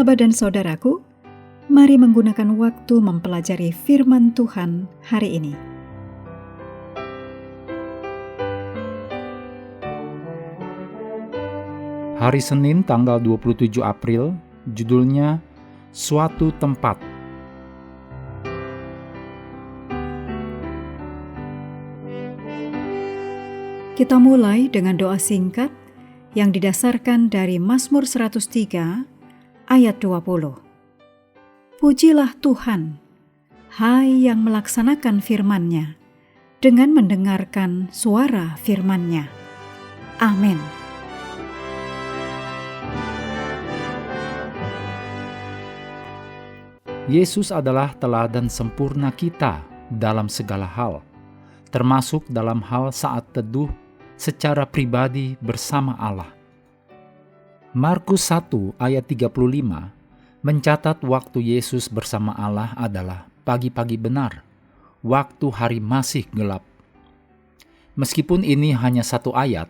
Sahabat dan saudaraku, mari menggunakan waktu mempelajari firman Tuhan hari ini. Hari Senin tanggal 27 April, judulnya Suatu Tempat. Kita mulai dengan doa singkat yang didasarkan dari Mazmur 103 ayat 20. Pujilah Tuhan, hai yang melaksanakan firman-Nya, dengan mendengarkan suara firman-Nya. Amin. Yesus adalah teladan sempurna kita dalam segala hal, termasuk dalam hal saat teduh secara pribadi bersama Allah. Markus 1 ayat 35 mencatat waktu Yesus bersama Allah adalah pagi-pagi benar, waktu hari masih gelap. Meskipun ini hanya satu ayat,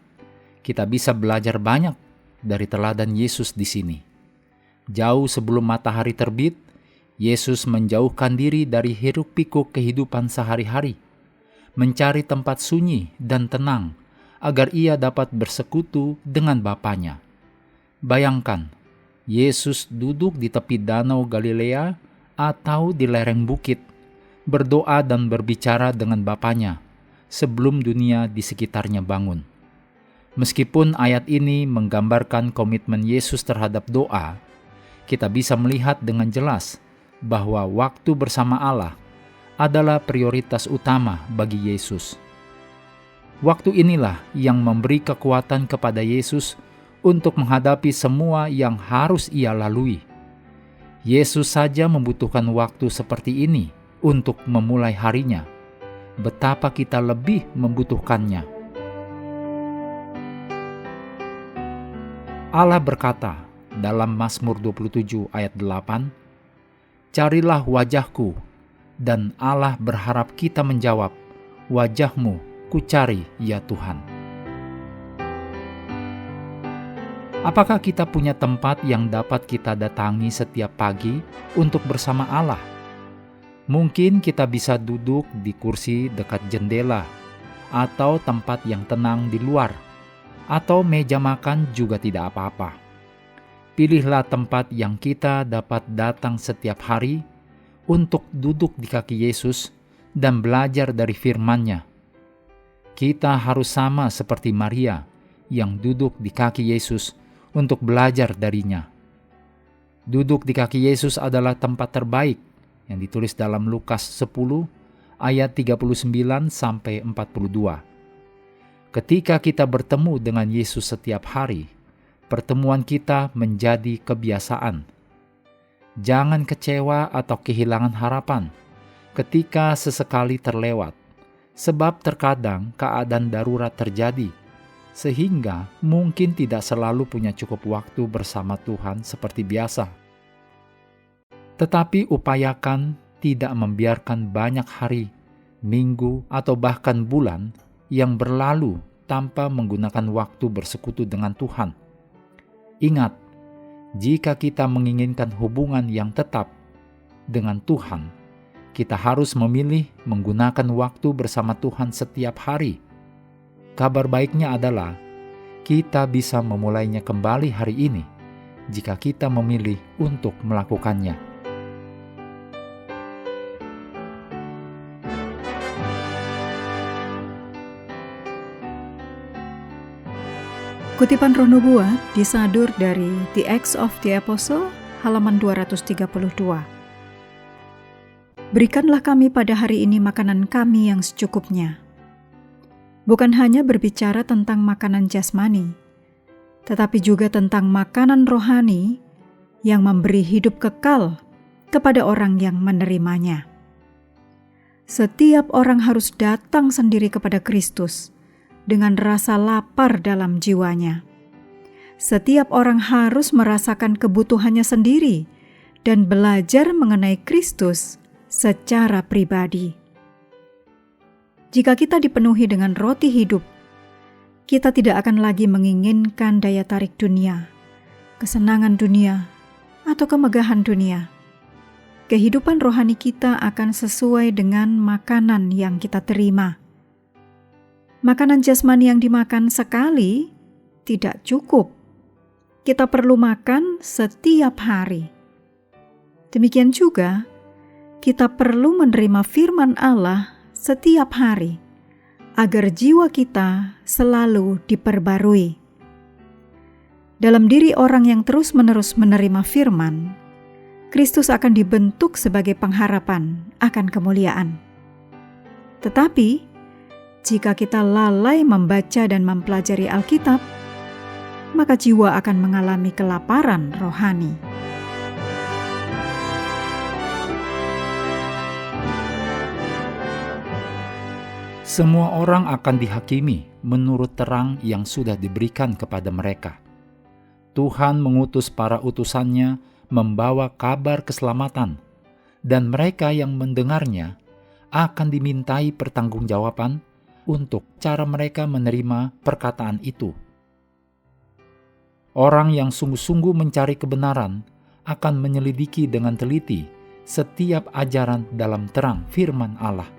kita bisa belajar banyak dari teladan Yesus di sini. Jauh sebelum matahari terbit, Yesus menjauhkan diri dari hiruk-pikuk kehidupan sehari-hari, mencari tempat sunyi dan tenang agar ia dapat bersekutu dengan Bapanya. Bayangkan, Yesus duduk di tepi danau Galilea atau di lereng bukit, berdoa dan berbicara dengan Bapanya sebelum dunia di sekitarnya bangun. Meskipun ayat ini menggambarkan komitmen Yesus terhadap doa, kita bisa melihat dengan jelas bahwa waktu bersama Allah adalah prioritas utama bagi Yesus. Waktu inilah yang memberi kekuatan kepada Yesus untuk menghadapi semua yang harus ia lalui. Yesus saja membutuhkan waktu seperti ini untuk memulai harinya. Betapa kita lebih membutuhkannya. Allah berkata dalam Mazmur 27 ayat 8, "Carilah wajahku," dan Allah berharap kita menjawab, "Wajah-Mu kucari, ya Tuhan." Apakah kita punya tempat yang dapat kita datangi setiap pagi untuk bersama Allah? Mungkin kita bisa duduk di kursi dekat jendela, atau tempat yang tenang di luar, atau meja makan juga tidak apa-apa. Pilihlah tempat yang kita dapat datang setiap hari untuk duduk di kaki Yesus dan belajar dari firman-Nya. Kita harus sama seperti Maria yang duduk di kaki Yesus untuk belajar darinya. Duduk di kaki Yesus adalah tempat terbaik yang ditulis dalam Lukas 10 ayat 39-42. Ketika kita bertemu dengan Yesus setiap hari, pertemuan kita menjadi kebiasaan. Jangan kecewa atau kehilangan harapan ketika sesekali terlewat, sebab terkadang keadaan darurat terjadi, sehingga mungkin tidak selalu punya cukup waktu bersama Tuhan seperti biasa. Tetapi upayakan tidak membiarkan banyak hari, minggu, atau bahkan bulan yang berlalu tanpa menggunakan waktu bersekutu dengan Tuhan. Ingat, jika kita menginginkan hubungan yang tetap dengan Tuhan, kita harus memilih menggunakan waktu bersama Tuhan setiap hari. Kabar baiknya adalah kita bisa memulainya kembali hari ini jika kita memilih untuk melakukannya. Kutipan Roh Nubuat disadur dari The Acts of the Apostle, halaman 232. Berikanlah kami pada hari ini makanan kami yang secukupnya. Bukan hanya berbicara tentang makanan jasmani, tetapi juga tentang makanan rohani yang memberi hidup kekal kepada orang yang menerimanya. Setiap orang harus datang sendiri kepada Kristus dengan rasa lapar dalam jiwanya. Setiap orang harus merasakan kebutuhannya sendiri dan belajar mengenai Kristus secara pribadi. Jika kita dipenuhi dengan roti hidup, kita tidak akan lagi menginginkan daya tarik dunia, kesenangan dunia, atau kemegahan dunia. Kehidupan rohani kita akan sesuai dengan makanan yang kita terima. Makanan jasmani yang dimakan sekali tidak cukup. Kita perlu makan setiap hari. Demikian juga, kita perlu menerima firman Allah setiap hari, agar jiwa kita selalu diperbarui. Dalam diri orang yang terus-menerus menerima firman, Kristus akan dibentuk sebagai pengharapan akan kemuliaan. Tetapi, jika kita lalai membaca dan mempelajari Alkitab, maka jiwa akan mengalami kelaparan rohani. Semua orang akan dihakimi menurut terang yang sudah diberikan kepada mereka. Tuhan mengutus para utusannya membawa kabar keselamatan, dan mereka yang mendengarnya akan dimintai pertanggungjawaban untuk cara mereka menerima perkataan itu. Orang yang sungguh-sungguh mencari kebenaran akan menyelidiki dengan teliti setiap ajaran dalam terang firman Allah.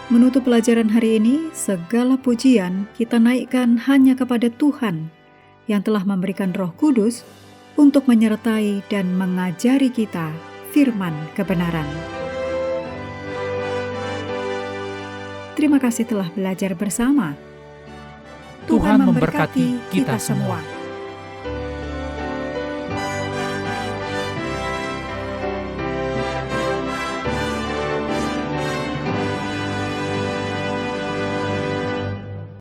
Menutup pelajaran hari ini, segala pujian kita naikkan hanya kepada Tuhan yang telah memberikan Roh Kudus untuk menyertai dan mengajari kita firman kebenaran. Terima kasih telah belajar bersama. Tuhan memberkati kita semua.